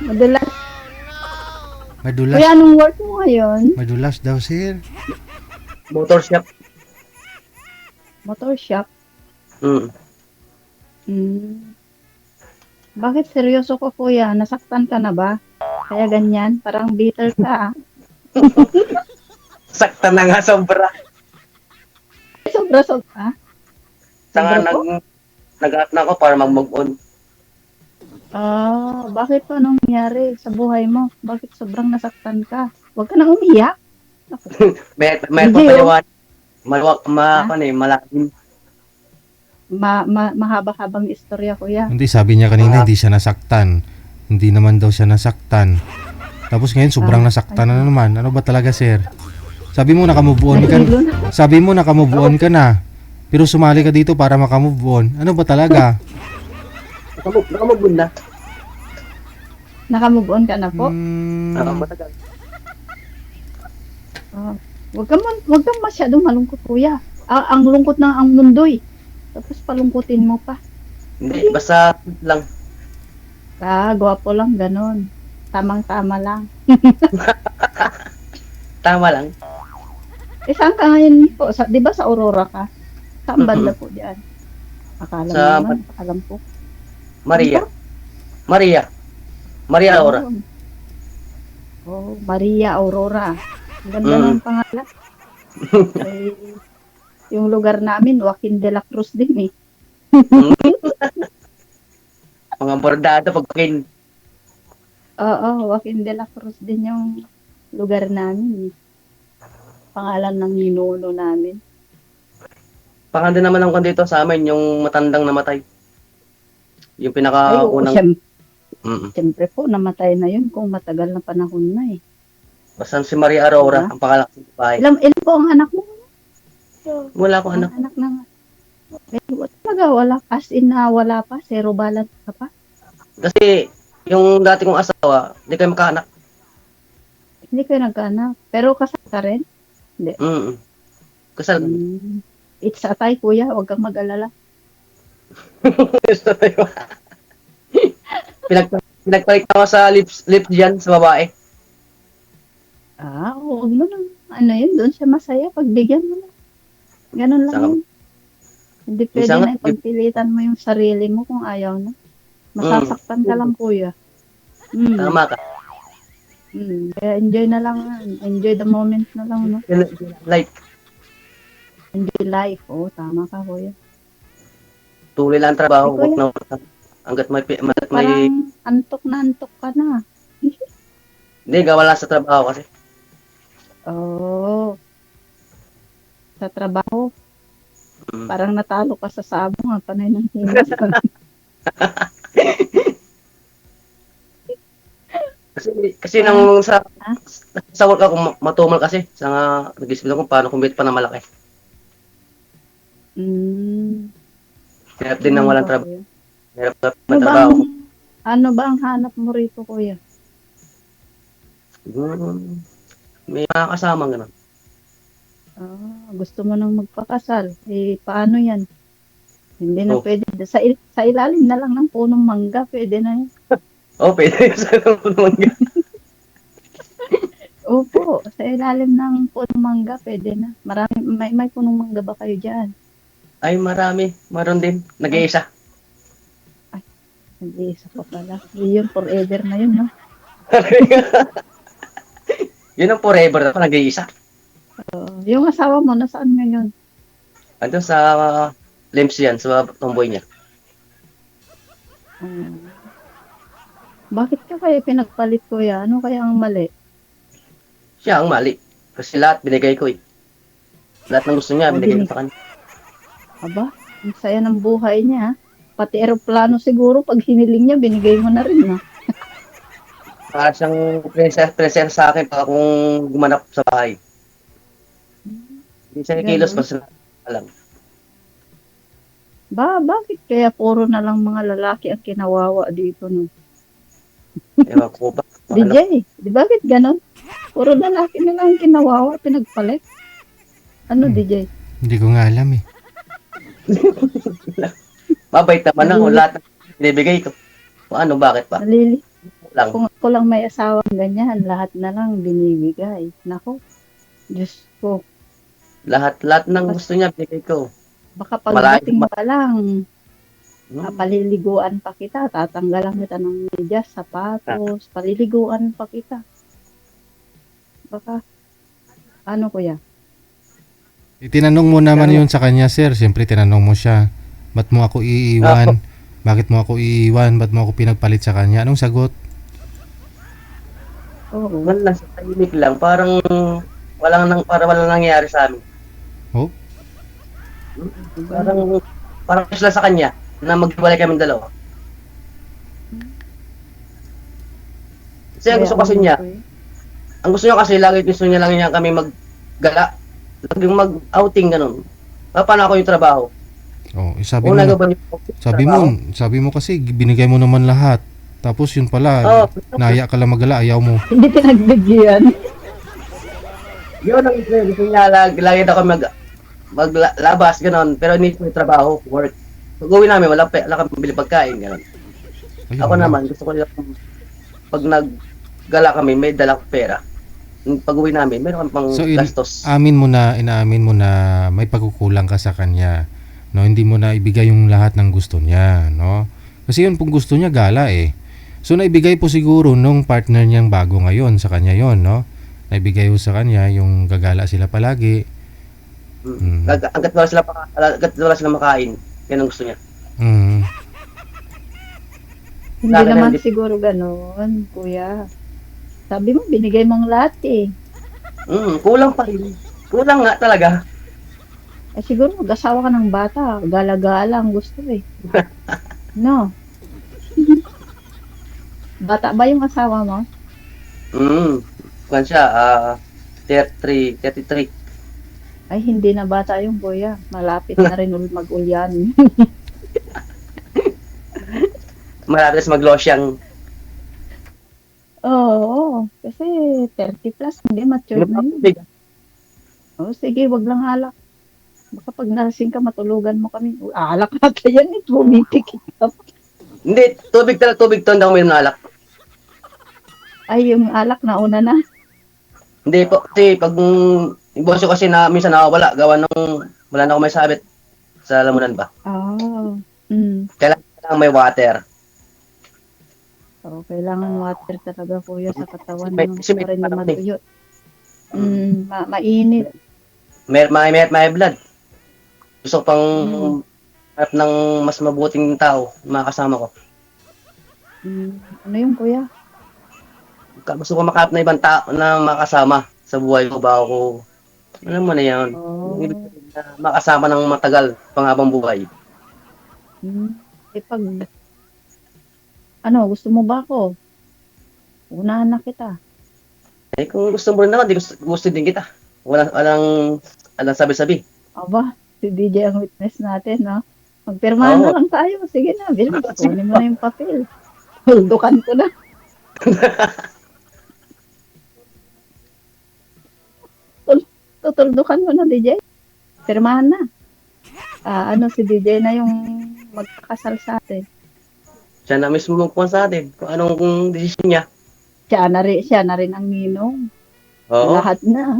Madulas. Madulas. Kuya, anong work mo ngayon? Madulas daw, sir. Motor shop. Motor shop? Mm. Hmm. Bakit seryoso ko, kuya? Nasaktan ka na ba? Kaya ganyan? Parang bitter ka, ah. Sakta na nga sobra. Sobra-sobra. Saka Sobra po? nag-aat na ako para mag-move on. Ah, bakit pa anong nangyari sa buhay mo? Bakit sobrang nasaktan ka? Huwag ka nang umiyak. Naku, May DJ, oh. papaliwan. Ha? Malalim. Mahaba-habang istorya, kuya. Hindi, sabi niya kanina, Ah. hindi siya nasaktan. Hindi naman daw siya nasaktan. Tapos ngayon, sobrang nasaktan na naman. Ano ba talaga, sir? Sabi mo, nakamove on ka. Nahilo na. Sabi mo, nakamove on ka na. Pero sumali ka dito para makamove on. Ano ba talaga? Nakamove na. Nakamove on ka na po? Matagal. Ah, wag kang masyadong malungkot, kuya. Ah, ang lungkot ng ang mundo'y. Tapos palungkutin mo pa. Hindi, basta lang. Ah, gwapo lang, ganon. Tamang-tama lang. Tama lang. Eh, saan ka ngayon po? Di ba sa Aurora ka? Saan banda po diyan? Akala mo Sa naman, alam ko. Maria. Maria. Maria Aurora. Oh, Maria Aurora. Ang ganda ng pangalan. Eh, yung lugar namin, Joaquin de la Cruz din eh. Mga bordado pagkin. Oo, Joaquin de la Cruz din yung lugar namin eh. Pangalan ng ninuno namin. Pakanda naman ang dito sa amin, yung matandang namatay. Yung Ay, oo, pinakaunang... siyempre po, namatay na yun kung matagal na panahon na eh. Basta si Maria Aurora, Diba? ang pangalan ng bahay. Ilan po ang anak mo? Wala akong anak. Anak na nga. Eh, talaga, wala. As in na wala pa, zero balance ka pa. Kasi yung dati kong asawa, hindi kayo makaanak. Hindi kayo nagkaanak. Pero kasal ka rin? Kasal. It's a tie, kuya. Huwag kang mag-alala. Pinagpalit ako sa lips dyan sa babae. Ah, huwag mo na. Ano yun, doon siya masaya. Pagbigyan mo na. Ganun lang Saka- yun. Hindi pwede Minsan na ipagpilitan mo yung sarili mo kung ayaw na. Masasaktan ka lang, kuya. Tama ka. Kaya enjoy na lang. Enjoy the moment na lang, no? Like, Enjoy life. Oh, tama ka, kuya. tuloy lang ang trabaho. Ay, kuya. Huwag na, hanggat may... Parang antok na antok ka na. Hindi, gawa lang sa trabaho kasi. Oh. Sa trabaho, parang natalo ka sa sabong, ang panay ng hinas. Kasi nang sa work ako matumal kasi. Sa nga, nag-isip ako paano kumit pa na malaki. Hirap din nang walang trabaho. Hirap na trabaho. Ano ba ang hanap mo rito, kuya? May mga kasama gano'n. Ah, gusto mo nang magpakasal. Eh, paano yan? Hindi na Oh. pwede. Sa ilalim na lang ng punong mangga, pwede na yan. Pwede sa naman gano'n. Opo, sa ilalim ng punong mangga, pwede na. May punong mangga ba kayo dyan? Ay, marami. Maroon din. Nag-iisa. Nag-iisa pa pala. Yun, forever na yun, no? Yun ang forever na nag-iisa. Yung asawa mo, nasaan ngayon? Ando sa limbs yan, sa tomboy niya. Bakit ka kaya pinagpalit, kuya? Ano kaya ang mali? Siya ang mali. Kasi lahat binigay ko eh. Lahat ng gusto niya, binigay ko sa kanya. Aba, ang saya ng buhay niya. Pati eroplano siguro, pag hiniling niya, binigay mo na rin, no? Para siyang prinsesa sa akin pag akong gumanap sa bahay. Hindi siya kilos basta alam. Bakit kaya puro na lang mga lalaki ang kinawawa dito, no? Ewan ko ba? DJ, di bakit ganon? Puro lalaki na lang ang kinawawa, pinagpalit. Ano, DJ? Hindi ko nga alam eh. Mabait naman ako lahat ng binibigay ko. Ano, bakit pa? lang. Kung ako lang may asawang ganyan, lahat na lang binibigay. Nako, Diyos ko. Lahat ng gusto niya, binigay ko. Baka Malayo pagdating mo pa lang, Hmm. paliliguan pa kita, tatanggalan kita ng medyas, sapatos, paliliguan pa kita. Baka, ano kuya? Itinanong mo naman Pero- yun sa kanya, sir. Siyempre, tinanong mo siya. Ba't mo ako iiwan? Bakit mo ako iiwan? Ba't mo ako pinagpalit sa kanya? Anong sagot? Oo. Man lang sa tahimik lang, parang walang nangyayari sa amin. Oh? Parang sila sa kanya na maghiwalay kami dalawa. Kasi ang gusto kasi niya, lagi gusto niya lang niya kami maggala. Laging mag-outing ganun. Paano ako yung trabaho? Oh, Kung nagawa niyo sabi mo kasi binigay mo naman lahat. Tapos yun pala, Oh, naya ka lang magala, ayaw mo. Hindi pinagbigyan. yun ang gusto niya, lagi daw kami maglabas, gano'n. Pero hindi ko yung trabaho, work. Pag uwi namin, wala kami pambili pagkain, gano'n. Ayun Ako lang. naman, gusto ko yung pag naggala kami, may dala ko pera. Pag uwi namin, meron kami pang So, gastos. inaamin mo na may pagkukulang ka sa kanya. No, hindi mo na ibigay yung lahat ng gusto niya, no? Kasi yun pong gusto niya gala eh. So naibigay po siguro nung partner niyang bago ngayon sa kanya yon, no? Naibigay po sa kanya yung gagala sila palagi. Mm. Hanggat wala sila makain, yan ang gusto niya. Mm. Hindi Laki na naman hindi- siguro gano'n, kuya. Sabi mo, binigay mong lahat eh. Kulang pa rin. Kulang nga talaga. Eh siguro mag-asawa ka ng bata, gala-gala ang gusto eh. No? Bata ba yung asawa mo? Kuwan siya, 33. Ay, hindi na bata yung kuya. Malapit na rin mag-ulyan. Malapit na mag-losyang. Oo, kasi 30 plus, hindi matured na yun. Oh, sige, wag lang alak. Baka pag nalasing ka, matulugan mo kami. Alak na yan, pumipikit ka. Hindi, tubig to, hindi ako may alak. Ay, yung alak na una na. Hindi po, kasi pag yung boss ko kasi na minsan nawawala, gawa nung wala na ako may sabit sa lamunan ba. Oh. Mm. Kailangan may water. So, kailangan water talaga kuya sa katawan May- mo kasi may para hindi parang matuyot. Mainit. May blood. Gusto ko pang Mm. harap ng mas mabuting tao, mga kasama ko. Ano yung kuya? Gusto ko makaharap na ibang tao na makasama sa buhay ko ba ako. Alam mo na yan. Oh. Ibig sabihin na makasama ng matagal, panghabang buhay. Eh pag, ano, gusto mo ba ako? Unahan na kita. Eh kung gusto mo rin naman, gusto din kita. Walang sabi-sabi. Aba, si DJ ang witness natin, no? Magpirmahan na Oo. lang tayo. Sige na, bilis. Kunin mo na yung papel. Huldukan ko na. Tutuldukan mo na, DJ. Pirmahan na. Si DJ na yung magkakasal sa atin. Siya na mismo magpuan sa atin kung anong desisyon niya. Siya na rin ang ninong. Oo. Lahat na.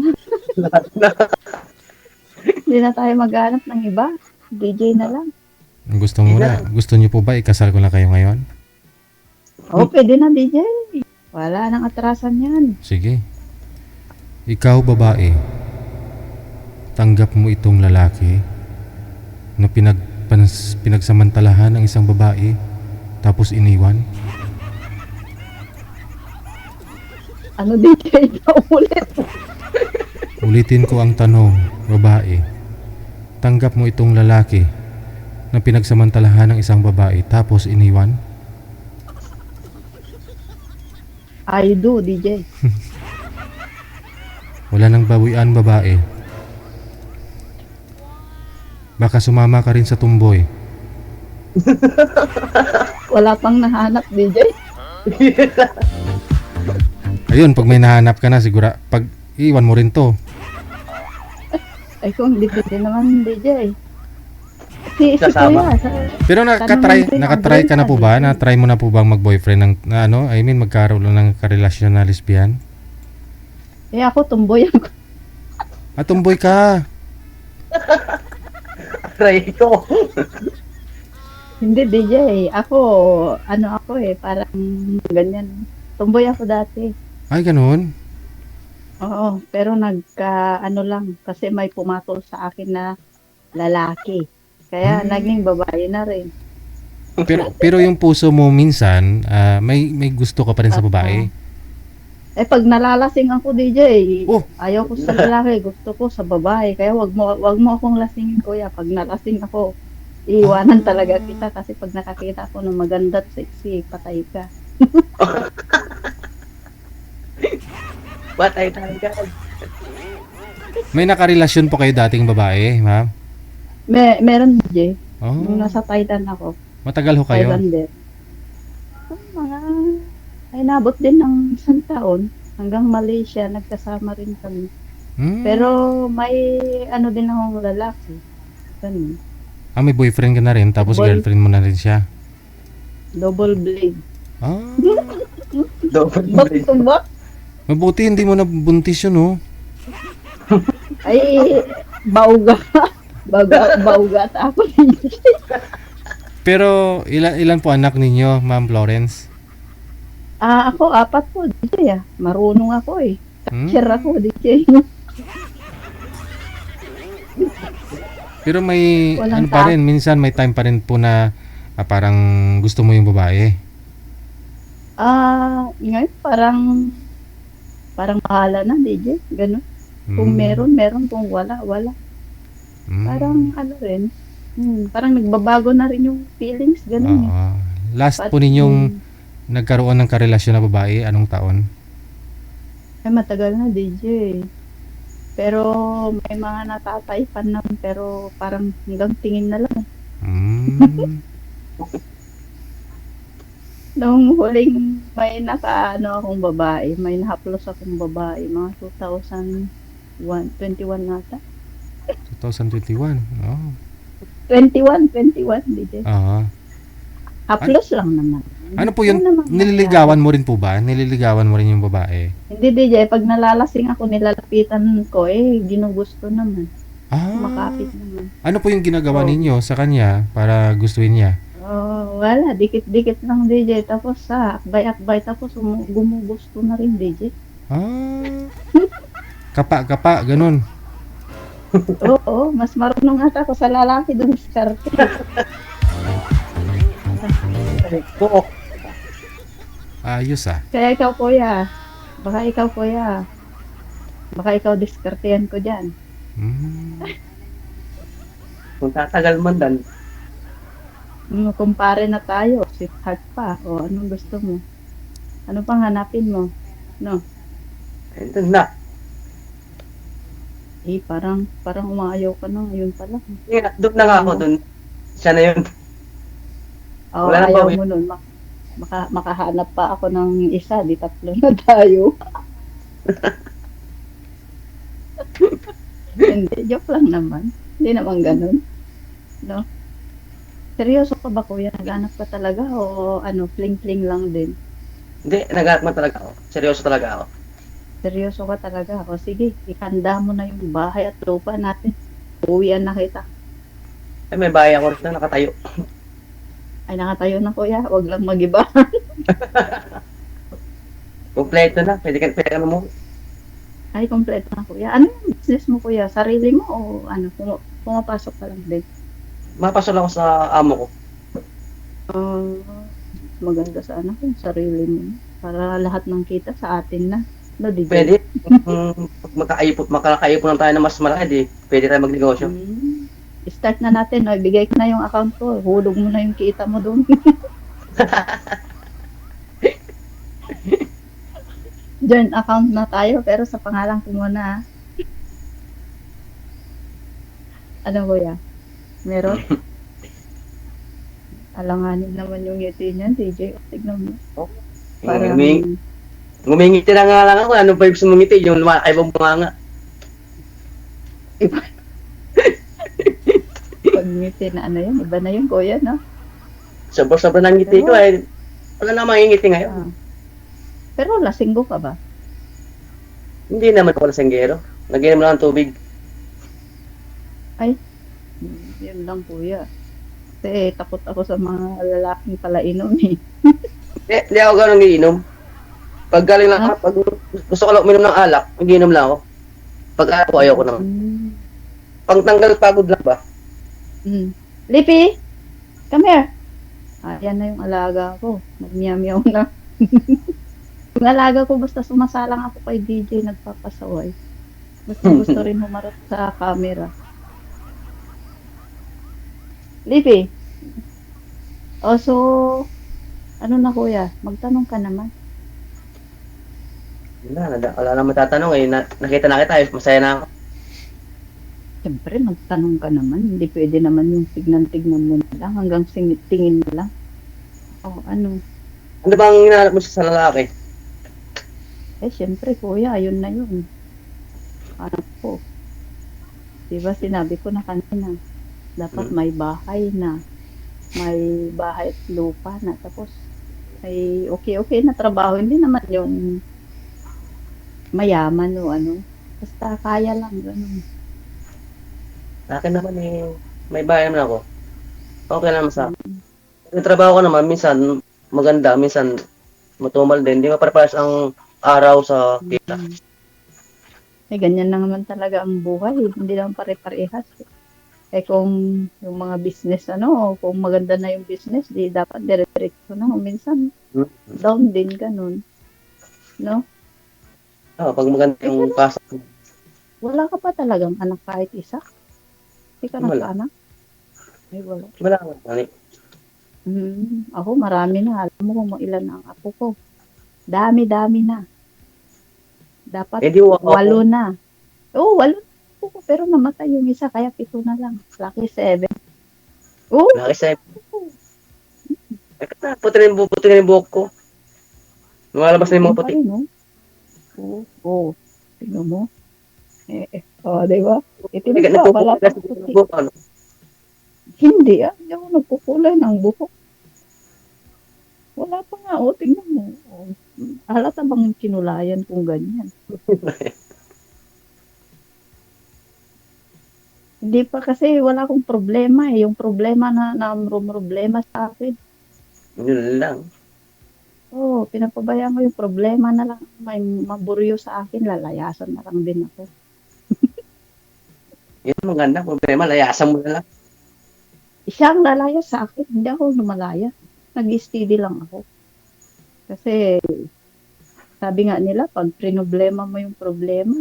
Lahat na. Hindi na tayo maghanap ng iba. DJ na lang. Gusto niyo po ba ikasal ko na kayo ngayon? Oo, pwede na, DJ. Wala nang atrasan yan. Sige. Ikaw babae, tanggap mo itong lalaki na pinagsamantalahan ng isang babae tapos iniwan? Ano, DJ? Paulit. Ulitin ko ang tanong, babae. Tanggap mo itong lalaki na pinagsamantalahan ng isang babae tapos iniwan? I do, DJ. Wala nang bawian, babae. Baka sumama ka rin sa tumboy. Wala pang nahanap, DJ. Ayun, pag may nahanap ka na, sigura, pag iwan mo rin to. Ay, kung hindi pwede naman, DJ. Si Sasama. Kuya, Pero Tanungin ko yung nakatry ka na po ba? boyfriend. Na-try mo na po bang mag-boyfriend ng, I mean, magkaroon ng karelasyon na lesbian? ako tumboy ako. Tumboy ka. Try ko. Hindi, DJ. Ako, parang ganyan. Tumboy ako dati. Ay, ganun. Oo, pero lang, kasi may pumatol sa akin na lalaki. Kaya naging babae na rin. Pero yung puso mo minsan, may gusto ka pa rin sa babae. Pag nalalasing ako, DJ, Oh. ayaw ko sa lalaki, gusto ko sa babae. Kaya wag mo akong lasingin, kuya. Pag nalasing ako, iiwanan talaga kita kasi pag nakakita ako ng maganda at sexy, patay ka. Batay talaga. May nakarelasyon po kayo dating babae, ma'am? Meron, DJ. Nung Oh, nasa Thailand ako, matagal ho kayo? Thailander. Nabot din ng 1 taon hanggang Malaysia, nagkasama rin kami. Hmm. Pero may din akong lalaki. Ganun. May boyfriend ka na rin, tapos girlfriend mo na rin siya. Double blade. Ah, Double Ba't blade. ito ba? mabuti hindi mo na buntis yun, oh. Ay, bauga. Bauga at ako. Pero ilan po anak ninyo, Ma'am Florence? Ako, 4 po, DJ. Marunong ako eh. Hmm? Share ako, DJ. Pero may Walang pa rin, minsan may time pa rin po na parang gusto mo yung babae. Ngayon parang bahala na, DJ. Ganun. Kung Hmm. meron. Kung wala. Hmm. Parang rin. Parang nagbabago na rin yung feelings. Ganun eh. Oo. Last po But, ninyong nagkaroon ng karelasyon na babae, anong taon? matagal na, DJ. Pero may mga natataypan na, pero parang hanggang tingin na lang. Hmm. Nung huling may akong babae, may nahaplos akong babae, mga 2021 nata. 2021. Oh. 21, DJ. Oo. Haplos lang naman. Ano po yun? Ano naman Nililigawan mo rin po ba? Nililigawan mo rin yung babae? Hindi, DJ. Pag nalalasing ako, nilalapitan ko, ginugusto naman. Makapit naman. Ano po yung ginagawa Oh. ninyo sa kanya para gustuin niya? Wala. Dikit-dikit lang, DJ. Tapos akbay-akbay. Tapos gumugusto na rin, DJ. Kapa, ganun. Oo, mas marunong ata ako sa lalaki dun sa diskarte. Oo. Ayos ah. Kaya ikaw, kuya. Baka ikaw diskartehan ko dyan. Hmm. Kung tatagal man dan. Kumpare na tayo. Sweetheart pa. O, anong gusto mo? Ano pang hanapin mo? No? Ito na. Parang umaayaw ka na. Yun pala. Doon na nga ako doon. Siya na yun. Oo, Wala na ayaw ba, mo nun. Makahanap pa ako ng isa. Di 3 na tayo. Hindi, joke lang naman. Hindi naman ganun. No? Seryoso ka ba, kuya? Naghanap ka talaga o fling-fling lang din? Hindi, naghahanap man talaga ako. Seryoso talaga ako. Seryoso ka talaga. O sige, ihanda mo na yung bahay at lupa natin. Uwian na kita. May bahay ako rin na nakatayo. Ay, nakatayo na, kuya. Huwag lang mag-iba. Kompleto na. Pwede ka na mo. Ay, kompleto na, kuya. Ano yung business mo, kuya? Sarili mo o pumapasok ka lang din? Mapasok lang ako sa amo ko. Maganda sana kung sarili mo. Para lahat ng kita sa atin na. No, DJ? Pwede. Makakaipon lang tayo na mas malaki, di. Pwede tayo magnegosyo. Start na natin. No? Ibigay ko na yung account ko. Hulog mo na yung kita mo doon. Joint account na tayo, pero sa pangalan ko muna. Ano, kuya? Meron? Alanganin naman yung ngiti niyan, DJ. Tignan mo. Parang, Ngumingiti na nga lang ako. Anong vibes mo ngiti? Yung lumakaibang bunganga. pag ngiti na ano yan, iba na yun, kuya, no? Sobra-sobra ng ngiti ko wala na mangingiti ngayon. Ah. Pero lasinggo ka ba? Hindi naman ako lasenggero. Naginom lang ng tubig. Yun lang, kuya. Kasi takot ako sa mga lalaking palainom eh. Hindi ako ganun giinom. Pag galing lang Ah? pag gusto ko lang uminom ng alak, magiinom lang ako. Pag alak ko, ayoko naman. Mm. Pangtanggal pagod lang ba? Mm. Lipi, come here. Yan na yung alaga ko. Nagmiyaw na. Yung alaga ko, basta sumasalang ako kay DJ, nagpapasaway. Gusto rin humarap sa camera. Lipi. So, ano na kuya, magtanong ka naman. Wala na matatanong nakita na kita, masaya na ako. Siyempre, magtanong ka naman. Hindi pwede naman yung tignan-tignan mo na lang hanggang tingin mo lang. Ano? Ano bang hinahanap mo sa lalaki? Siyempre, kuya, ayun na yun. Ano po? Diba, sinabi ko na kanina, dapat may bahay na. May bahay at lupa na. Tapos, may okay na trabaho. Hindi naman yung mayaman o ano. Basta kaya lang, ganun. Sa akin naman may bahay naman ako. Okay naman sa akin. Yung trabaho ko naman, minsan maganda, minsan matumal din. Hindi mapare-pares ang araw sa kita. Ganyan lang naman talaga ang buhay. Hindi naman pare-parehas. Kung yung mga business, kung maganda na yung business, di dapat dire-diretso na. Minsan, down din, ganun. No? Pag maganda yung pasok. Wala ka pa talagang anak kahit isa? Hindi ka Wala. nagkaanak? Ay, wala. Wala naman. Ako, marami na. Alam mo kung ilan na ang apo ko. Dami-dami na. Dapat Di 8 na. Oo, 8 po. Pero namatay yung isa, kaya 7 na lang. Lucky 7. Oo. Laki sa puti na yung buhok ko. Lumalabas na yung mga puti. Oo. Tingnan mo. Diba? Itinag pa, Nagpuputi wala pa kasi puti. ng buhok, ano? Hindi hindi ako nagkukulay ng buhok. Wala pa nga, tingnan mo. Halata bang kinulayan kung ganyan? Hindi pa kasi wala akong problema eh. Yung problema na problema sa akin. Yun lang. Pinapabayaan ko yung problema na lang. May maburyo sa akin, lalayasan na lang din ako. Yun ang maganda. Problema, layasan mo na lang. Siya ang lalayas sa akin, hindi ako lumalaya. Nag-steady lang ako. Kasi, sabi nga nila, pag problema mo yung problema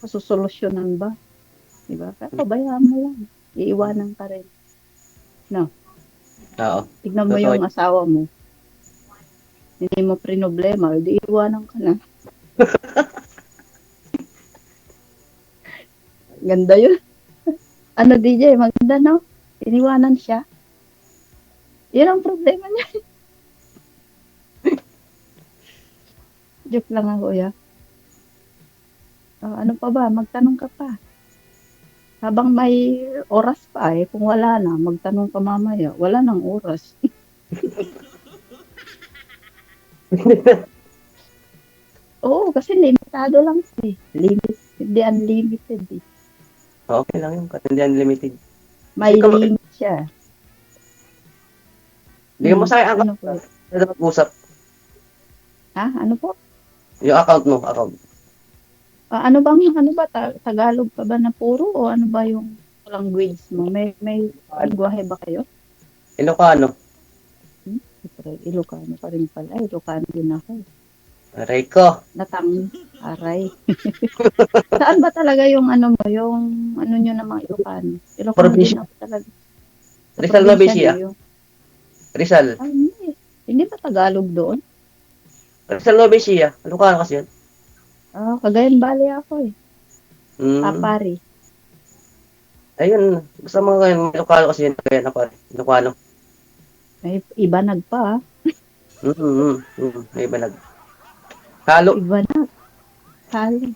masusolusyonan ba? Diba? Pero bayaan mo lang. Iiwanan ka rin. Oo. Tignan mo Totoo. yung asawa mo. Hindi mo problema, di iwanan ka na. Ganda yun. Ano DJ, maganda no? Iniwanan siya. Yun ang problema niya. Joke lang ako, ya. Ano pa ba? Magtanong ka pa. Habang may oras pa kung wala na, magtanong ka mamaya. Wala nang oras. Oo, kasi limitado lang hindi unlimited eh. Okay lang yun. Kasi hindi unlimited. May Ikaw, limit siya. Hindi ka masaya ang Ano po? mag-usap. Ano po? Yung account mo, account. Ano ba, Tagalog pa ba na puro o ano ba yung language mo? May lingwahe ba kayo? Ilocano. Ilocano pa rin pala. Ilocano din ako. Aray ko. Aray. Saan ba talaga yung yung nyo ng mga Ilocano? Ilocano Probinsya. din ako talaga. Sa Rizal na probinsya Bisia. niyo. Rizal. Hindi ba Tagalog doon? Rizal na Bisia. Ilocano kasi yun. Cagayan Valley ako eh. Apari. Ayun. Basta mga ngayon, Ilocano kasi yun. Kaya na pare. Ilocano. May iba nagpa. May banag. Halo.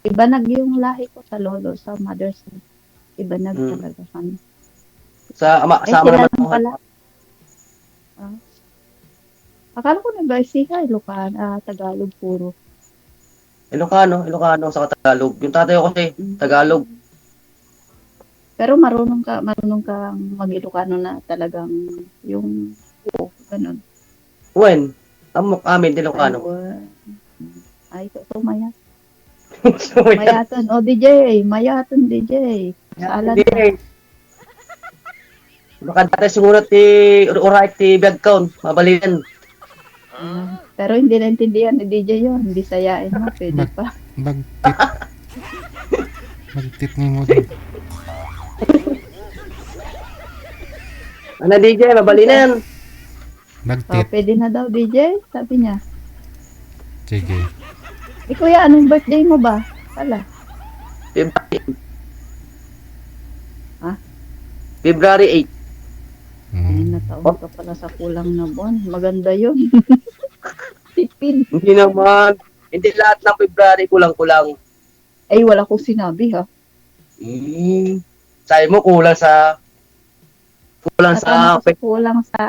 Ibanag yung lahi ko sa lolo, sa mother's side. Ibanag talaga kami. Sa ama sila naman lang ako. pala. Ah. Akala ko nag-Garcia, Tagalog puro. Ilocano sa Tagalog. Yung tatay ko kasi Tagalog. Pero marunong kang mag-Ilocano na talagang yung ganun. When? Amok amin, Ilocano. Ay, ito maya. Mayaton. O, DJ. Mayaton, DJ. Salad Hindi na. eh. Baka dati sumunod ti Uray ti Biagkaon, mabalian. Pero hindi naintindihan ni DJ yun. Bisayain mo, pwede pa. Bagtit. Bagtit ni mo din. Ano DJ, mabalinan. Bagtit. Pwede na daw, DJ. Sabi niya. Sige. Kuya, anong birthday mo ba? Pala. Ha? February 8. Ay, nataon ka pala sa kulang na buwan. Maganda yun. Tipid. Hindi naman. Hindi lahat ng February kulang-kulang. Ay, wala ko sinabi, ha? Sabi mo kulang sa Natano ko sa kulang sa...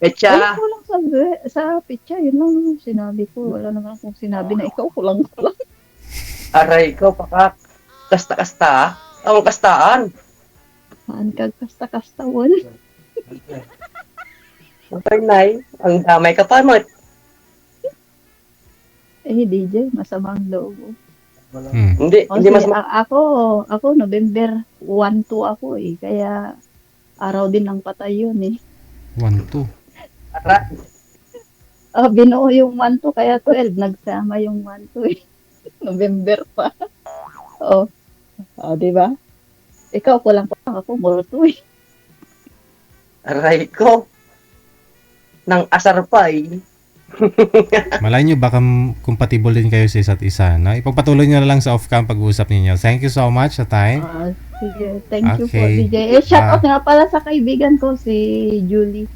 petsa. Ay, kulang sa pitcha. Yun lang yung sinabi ko. Wala naman akong sinabi na ikaw kulang. Aray ko, paka kasta-kasta. Ang kastaan. Maan kag kasta-kastawan. Okay, Nay. Ang damay ka pa, mo. DJ, masamang loob. Hindi masama. Ako, November 1-2 ako eh. Kaya, araw din ng patay yun eh. 1-2. Binuo yung 1-2, kaya 12. Nagsama yung 1-2 eh. November pa. Di ba? Ikaw, kulang pa lang ako, more 2 eh. Aray ko. Nang asar pa eh. Malay nyo, baka compatible din kayo sa isa't isa. No? Ipagpatuloy nyo na lang sa off-cam pag-uusap ninyo. Thank you so much sa time. Sige, thank you po, Okay. DJ. Shout out nga pala sa kaibigan ko, si Julie.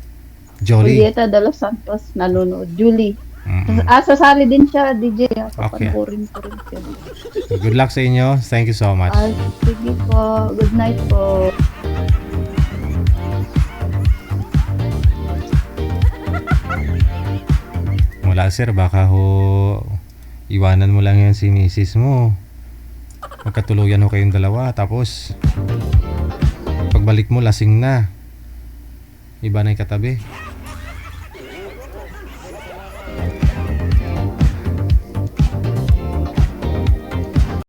Jolie. Julieta de los Santos, nanonood. Julie. Mm-mm. Sasali din siya, DJ. Okay. Papanoorin ko rin siya. Good luck sa inyo. Thank you so much. Sige po. Good night po. Wala sir, baka ho iwanan mo lang yan si misis mo. Magkatuluyan ho kayong dalawa. Tapos pagbalik mo lasing na. Iba na yung katabi.